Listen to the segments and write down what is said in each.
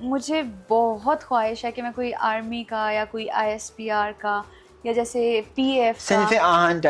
मुझे बहुत ख्वाहिश है कि मैं कोई आर्मी का या कोई ISPR का या जैसे PF का सिन्फ़े आहान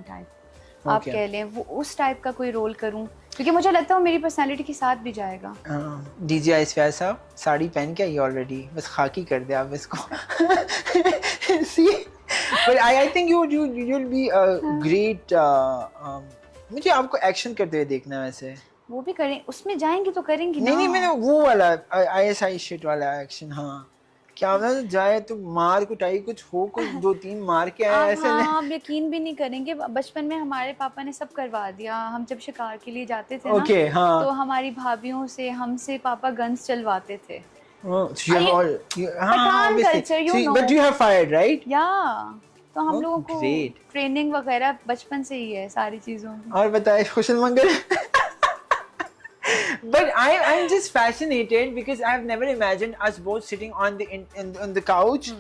टाइप आप कह लें, वो उस टाइप का कोई रोल करूं, क्योंकि मुझे लगता है वो मेरी पर्सनालिटी के साथ भी जाएगा। डीजे ISPR साहब साड़ी पहन के आई ऑलरेडी, बस खाकी कर दे आप इसको। सी but I think you'll be a great मुझे आपको एक्शन करते हुए देखना है वैसे। वो भी करें, उसमें जाएंगी तो करेंगी ना। नहीं मैंने वो वाला ISI शिट वाला एक्शन, हाँ क्या होता है जाए तो मार कुटाई कुछ हो, कुछ 2-3 मार के आए ऐसे नहीं। आप यकीन भी नहीं करेंगे, बचपन में हमारे पापा ने सब करवा दिया। हम जब शिकार के लिए जाते थे ना, हाँ। तो हमारी भाभीयों से हमसे पापा गन्स चलवाते थे। Pathan culture, you know. But you have fired, right? तो हम लोगों को ट्रेनिंग वगैरह बचपन से ही है सारी चीजों की। और बताए खुशल मंगल। But I'm just fascinated because I've never imagined us both sitting on the couch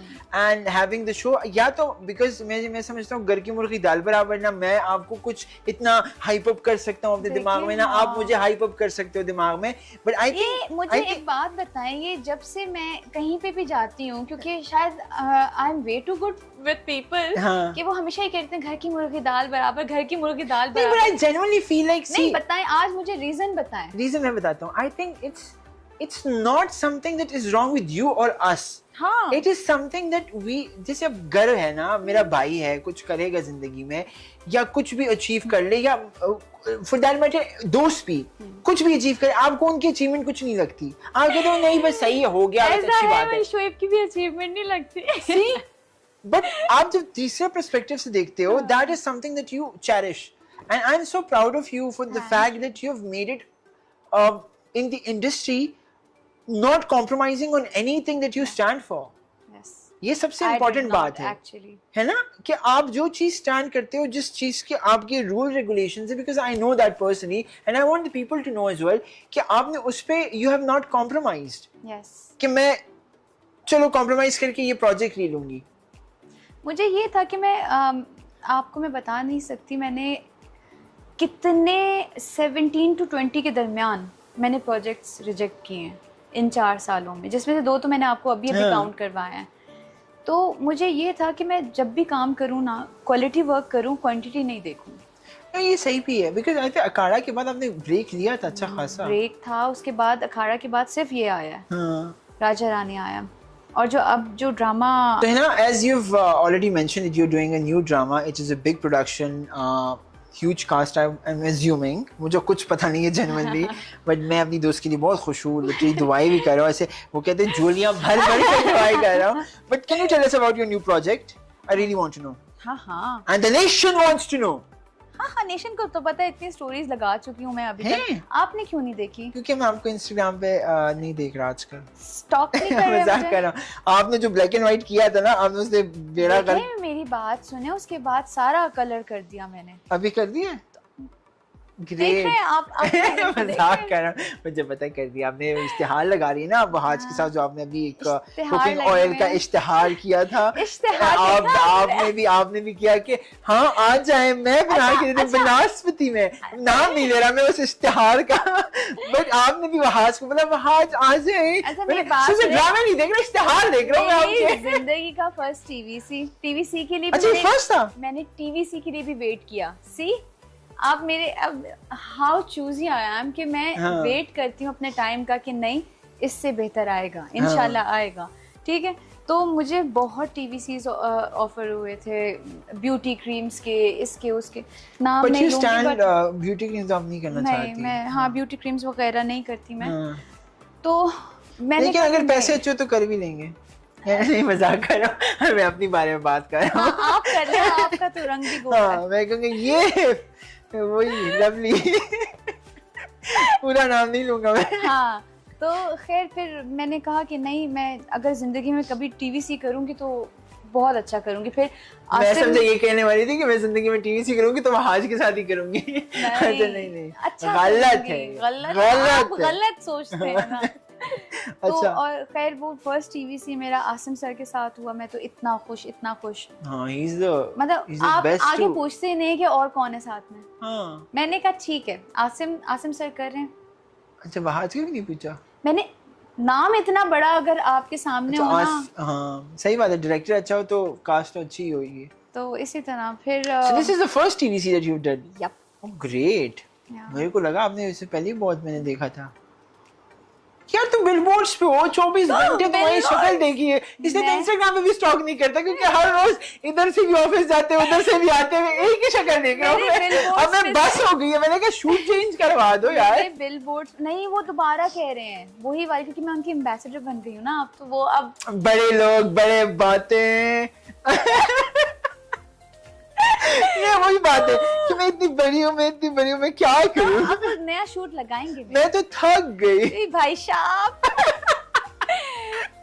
and having the show. या तो because मैं समझता हूँ घर की मुर्गी दाल बराबर, ना मैं आपको कुछ इतना हाइप अप कर सकता हूँ अपने दिमाग में, ना आप मुझे हाइप अप कर सकते हो दिमाग में। But I think मुझे एक बात बताएं, ये जब से मैं कहीं पे भी जाती हूँ, क्योंकि शायद I am way too good with people कि वो हमेशा ही कहते हैं घर की मुर्गी दाल बराबर, घर की मुर्गी दाल बराबर। But I genuinely feel like नहीं बताएं, आज मुझे रीजन बताएं। रीजन मैं बताता हूँ। I think it's not something that is wrong with you or us. हाँ। It is something that we, जैसे अब गर्व है ना, मेरा भाई है कुछ करेगा जिंदगी में या कुछ भी अचीव कर ले, या for that matter दोस्त भी कुछ भी अचीव करे, आपको उनकी अचीवमेंट कुछ नहीं लगती, आप कहते हो नहीं बस सही है, हो गया, अच्छी बात है। शोएब की भी अचीवमेंट नहीं लगती। बट आप जब तीसरे पर्सपेक्टिव से देखते हो, that is something that you cherish, and I'm so proud of you for the fact that you have made it in the industry, not compromising on anything that you stand for. Yes. ये सबसे important बात है actually. है ना, कि आप जो चीज स्टैंड करते हो, जिस चीज के आपके रूल रेगुलेशंस है, because I know that personally and I want the people to know as well कि आपने उस पे you have not compromised. Yes, कि मैं चलो कॉम्प्रोमाइज करके ये प्रोजेक्ट ले लूंगी। मुझे ये था कि मैं आपको मैं बता नहीं सकती मैंने कितने 17 to 20 के दरमियान मैंने प्रोजेक्ट्स रिजेक्ट किए हैं इन 4 सालों में, जिसमें से 2 तो मैंने आपको अभी काउंट करवाए हैं। तो मुझे ये था कि मैं जब भी काम करूँ ना, क्वालिटी वर्क करूँ, क्वांटिटी नहीं देखूँ। ये सही भी है, बिकॉज आई थिंक अखाड़ा के बाद आपने ब्रेक लिया था, अच्छा खासा ब्रेक था। उसके बाद अखाड़ा के बाद सिर्फ ये आया है, राजा रानी आया, और जो अब जो ड्रामा तो है ना, as you've already mentioned that you're doing a new drama, it is a big production, huge cast I'm assuming, मुझे कुछ पता नहीं है genuinely, but मैं अपनी दोस्त के लिए बहुत खुश हूँ, लिटरली दुआएं भी कर रहा हूँ, ऐसे वो कहते हैं झोलियाँ भर भर के दुआएं कर रहा हूँ। But can you tell us about your new project? I really want to know. हाँ, and the nation wants to know. हाँ, नेशन को तो पता है, इतनी स्टोरीज लगा चुकी हूँ मैं अभी तक। आपने क्यों नहीं देखी? क्योंकि मैं आपको इंस्टाग्राम पे नहीं देख रहा आजकल, स्टॉक नहीं कर रहे। मजाक कर रहा हूँ। आपने जो ब्लैक एंड व्हाइट किया था ना, आपने उससे बेड़ा कर, मेरी बात सुने, उसके बाद सारा कलर कर दिया मैंने। अभी कर दिया? ग्रेट। आप मजाक कर रहा हूँ, मुझे पता है कर दिया आपने। इश्तिहार लगा रही है ना बहाज के साथ, जो आपने अभी एक कुकिंग ऑयल का इश्तिहार किया था, आपने भी किया कि हाँ आ जाए, मैं बना के देती हूँ बनास्पति में, नाम नहीं ले रहा मैं उस इश्तिहार का, बट आपने भी वहाज को बोला वहाज आ जाए। ड्रामा नहीं देख रहा, इश्तिहार देख रहा हूँ मैं आपके। जिंदगी का फर्स्ट टीवीसी के लिए फर्स्ट था, मैंने टीवीसी के लिए भी वेट किया। सी आप मेरे, अब हाउ चूजी आई एम कि मैं वेट करती हूँ अपने टाइम का कि नहीं इससे बेहतर आएगा, इंशाल्लाह आएगा, ठीक है। तो मुझे बहुत टीवीसीज ऑफर हुए थे, ब्यूटी क्रीम्स के, इसके उसके नाम नहीं लूंगी, ब्यूटी क्रीम्स आप नहीं करना चाहती? नहीं, मैं ब्यूटी क्रीम्स वगैरह नहीं करती मैं। तो मैंने, लेकिन अगर पैसे अच्छे तो कर भी लेंगे। नहीं मजाक कर रहा हूँ, मैं अपनी बारे में बात कर रहा हूँ। आप कर रहे हैं, आपका तो रंग भी गोरा है। मैं कहूँगी ये वही लवली, पूरा नाम नहीं लूंगा मैं। हाँ, तो खैर फिर मैंने कहा कि नहीं, मैं अगर जिंदगी में कभी टीवीसी करूंगी तो बहुत अच्छा करूंगी। फिर मैं समझे ये कहने वाली थी कि मैं जिंदगी में टीवीसी करूंगी तो मैं हाज के साथ ही करूंगी। नहीं, अच्छा गलत है, गलत सोचते हैं ना। तो अच्छा। और खैर वो फर्स्ट टीवीसी मेरा आसिम सर के साथ हुआ, मैं तो इतना खुश। हाँ, he's the, मतलब he's the आप best आगे too. पूछते ही नहीं कि और कौन है साथ में। हाँ। मैंने कहा ठीक है, आसिम सर कर रहे हैं। अच्छा, वहाज के भी नहीं पूछा? मैंने नाम इतना बड़ा अगर आपके सामने तो हो ना, हाँ सही बात है, डायरेक्टर अच्छा हो तो कास्ट तो अच्छी ही होगी। तो इसी तरह फिर So this is the first TV series that you've done? Yep. Oh great. Yeah. मेरे को लगा आपने इससे पहले ही बहुत मैंने देखा था। यार तुम बिलबोर्ड्स पे हो 24 घंटे तुम्हारी शक्ल देखी है, इसलिए तो इंस्टाग्राम पे भी स्टॉक नहीं करता क्योंकि हर रोज इधर से भी ऑफिस जाते हैं उधर से भी आते हैं एक ही शक्ल देख रहा हूँ। अब मैं बस हो गई है, मैंने कहा शूट चेंज करवा दो यार। बिलबोर्ड्स नहीं, वो दोबारा कह रहे हैं वही वाली, क्योंकि मैं उनकी एम्बेसडर बन गई हूँ ना अब, तो वो अब बड़े लोग बड़े बातें ये वही बात है कि मैं इतनी बड़ी हूँ मैं क्या करूँ। अब नया शूट लगाएंगे। मैं तो थक गई भाई साहब।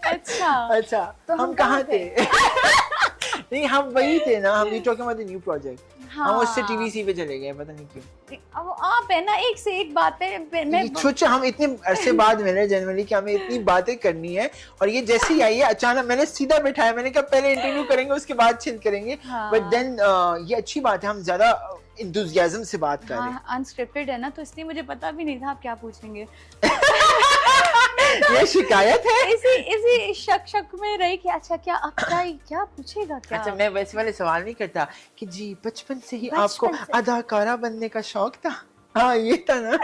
अच्छा तो हम कहाँ थे? नहीं हम वही थे ना, हम talking about the new project. हम उससे टीवीसी पे चले गए, पता नहीं क्यों। अब आप है ना, एक से एक बातें मैं सोचा हम इतने अरसे बाद मिले जनवरी कि हमें इतनी बातें करनी है, और ये जैसे ही आई है अचानक मैंने सीधा बिठाया, मैंने कहा पहले इंटरव्यू करेंगे उसके बाद चिल करेंगे। बट देन ये अच्छी बात है, हम ज्यादा इंथुसियाज्म से बात कर रहे हैं। अनस्क्रिप्टेड है ना, तो इसलिए मुझे पता भी नहीं था आप क्या पूछेंगे। ये शिकायत है? इसी शक में रही कि अच्छा क्या पूछेगा क्या। अच्छा मैं वैसे वाले सवाल नहीं करता कि जी बचपन से ही आपको अदाकारा बनने का शौक था? हाँ ये था ना।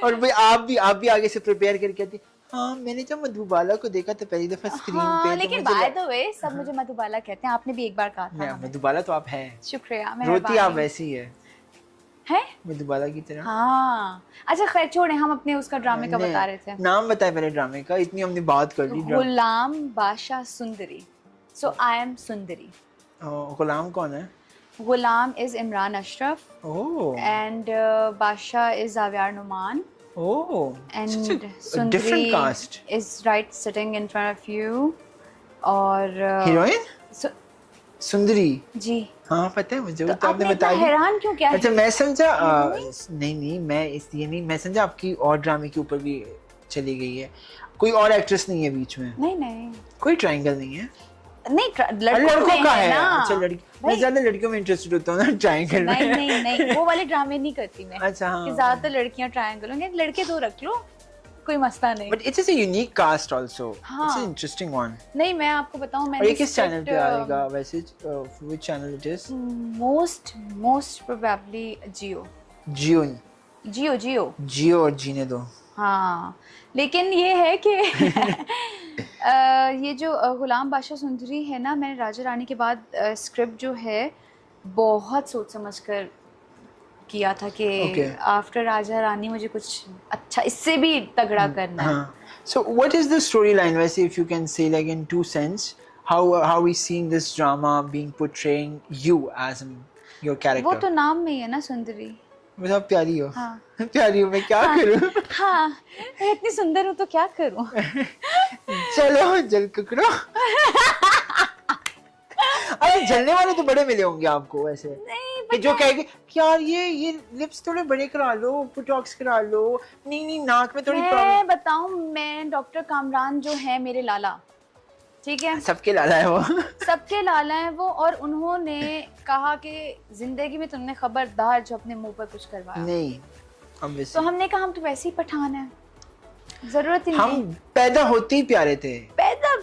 और भाई आप भी आगे से प्रिपेयर करके आती, हाँ मैंने जब मधुबाला को देखा था पहली दफा स्क्रीन पे। लेकिन बाय द वे सब मुझे मधुबाला कहते हैं, आपने भी एक बार कहा था। मधुबाला तो आप हैं। शुक्रिया। रोती आप वैसी है मधुबाला की तरह। हाँ अच्छा खैर छोड़े, हम अपने उसका ड्रामे का बता रहे थे। नाम बताए पहले ड्रामे का, इतनी हमने बात कर ली। गुलाम बादशाह सुंदरी। सो आई एम सुंदरी। गुलाम कौन है? गुलाम इज इमरान अशरफ एंड बादशाह is Zaviyar Nauman. And different cast is right sitting in front of you। और हीरोइन सुंदरी जी हाँ पता है मुझे, वो तो आपने बताया। हैरान क्यों क्या? अच्छा मैं समझा नहीं मैं इसलिए नहीं, मैं समझा आपकी और ड्रामे के ऊपर भी चली गई है, कोई और एक्ट्रेस नहीं है बीच में? नहीं कोई ट्रायंगल नहीं है? नहीं लड़कों का है ना। अच्छा लड़की, मैं ज्यादा लड़कियों में इंटरेस्टेड होता हूँ ना ट्रायंगल में। नहीं वो वाले ड्रामे नहीं करती मैं। अच्छा हाँ, ज्यादातर लड़कियां ट्रायंगल होंगे, लड़के दो रख लो कोई मसला नहीं। But it's a unique cast also, it's an interesting one. नहीं मैं आपको बताऊं, मैंने और ये किस चैनल पे आएगा वैसे? Which channel it is? Most probably जियो और जीने दो। हाँ लेकिन ये है कि ये जो गुलाम बादशाह सुंदरी है ना, मैंने राजा रानी के बाद स्क्रिप्ट जो है बहुत सोच समझ कर किया था कि आफ्टर राजा रानी मुझे कुछ अच्छा इससे भी तगड़ा करना है। So what is the storyline वैसे, if you can say like in two cents, how we seeing this drama being portraying you as your character? वो तो नाम में ही है ना सुंदरी। मतलब प्यारी हो। हाँ। प्यारी हो, मैं क्या करूं? हाँ मैं इतनी सुंदर हूँ तो क्या करूं? चलो जल कुकड़ो। अरे जलने वाले तो बड़े मिले होंगे आपको वैसे, कि जो कहेंगे कि यार ये लिप्स थोड़े बड़े करा लो, बोटॉक्स करा लो, नहीं नाक में थोड़ी प्रॉब्लम। मैं बताऊं, मैं डॉक्टर कामरान जो है मेरे लाला, ठीक है सबके लाला है वो, और उन्होंने कहा कि जिंदगी में तुमने खबरदार जो अपने मुंह पर कुछ करवाया नहीं, तो हमने कहा हम तो वैसे ही पठान है, जरूरत ही नहीं। हम पैदा होते ही प्यारे थे,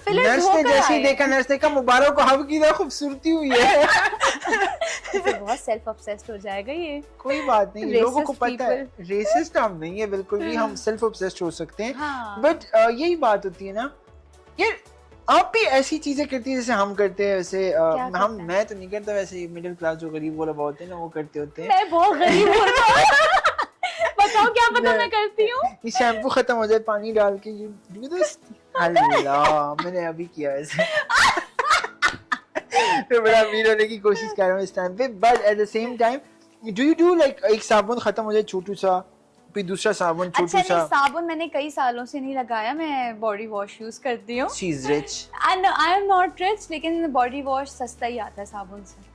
नर्स ने जैसे ही देखा, नर्स ने कहा मुबारक हो आपकी तो खूबसूरती हुई है। बहुत सेल्फ ऑब्सेस्ड हो जाएगा ये। कोई बात नहीं, लोगों को पता है रेसिस्ट हम नहीं है बिल्कुल भी, हम सेल्फ ऑब्सेस्ड हो सकते हैं। बट यही बात होती है ना यार, आप भी ऐसी चीजें करती है जैसे हम करते हैं वैसे। मैं तो नहीं करता वैसे, मिडिल क्लास जो गरीब वाला होते हैं ना वो करते होते हैं। मैं बहुत गरीब हूँ। बताओ क्या पता मैं करती हूँ। ये शैम्पू खत्म हो जाए पानी डाल के अल्लाह मैंने अभी किया ऐसे। मैं बड़ा अमीर होने की कोशिश कर रहा हूँ इस टाइम पे, but at the same time do you do like एक साबुन खत्म हो जाए छोटू सा, फिर दूसरा साबुन छोटू सा? साबुन मैंने कई सालों से नहीं लगाया, मैं बॉडी वॉश यूज करती हूँ। She is rich and I am not rich, लेकिन बॉडी वॉश सस्ता ही आता है साबुन से।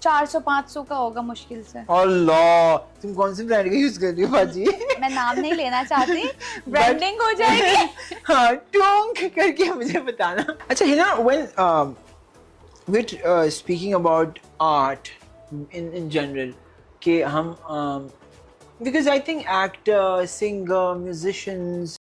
400-500 का होगा मुश्किल से। अल्लाह, तुम कौन सी ब्रांड का यूज कर रही हो बाजी? मैं नाम नहीं लेना चाहती, ब्रांडिंग हो जाएगी। हाँ टोंक करके मुझे बताना। अच्छा Hina, when we're speaking about art in general, कि हम because I think actors, singer, musicians